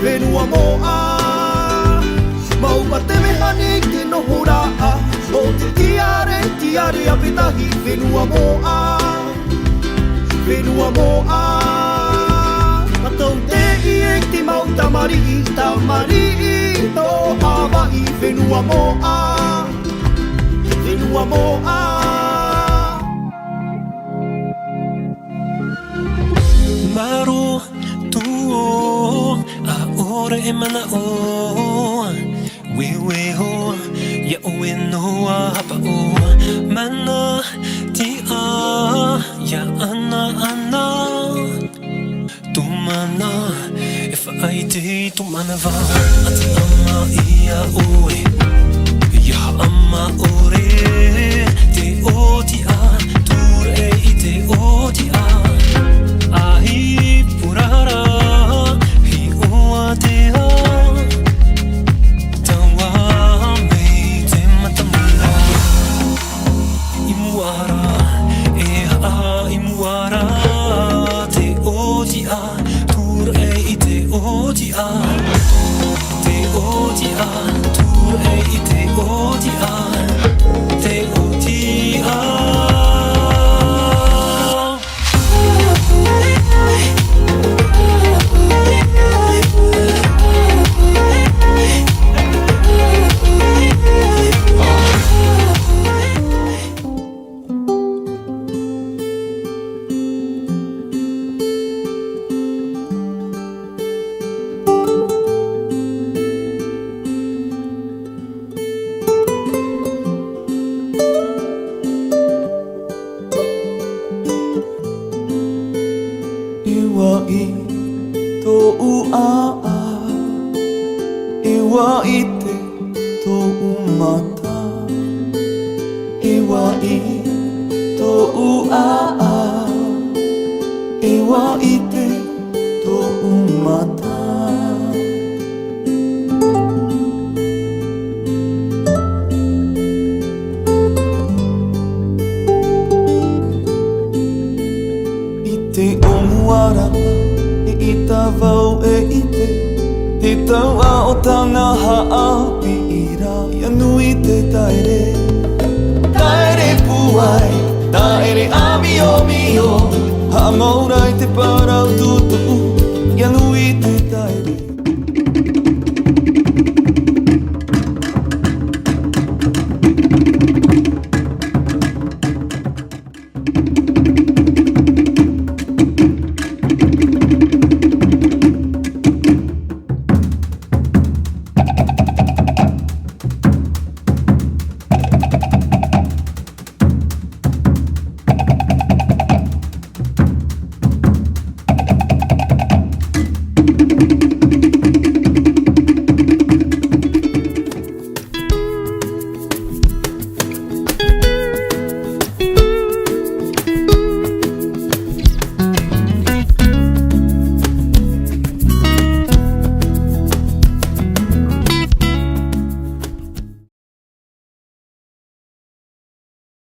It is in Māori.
Venua moa mau mate me hani ki no hura o te tiare a pitahi venua moa matou te I te mau tamari no Hawaii venua moa Maru tuo a ora e mana o we ho ya o no a hapa o mana ti a ya ana tu mana if I did tu mana va ati ama ia oe ya ama ore te o ti a tu e te o ti a ahi purara hi oa te a tawa me te matamina imuara e a imuara te o ti a tur e I te o ti a te o ti a tur e I te o ti a te o ti a Iwa I te tōu mata Iwa I tōu Iwa I te tōu mata I te omuara I tawau I te taua o tana haapi ira ia nui te taere puai taere a mio ha maurai te parau tutu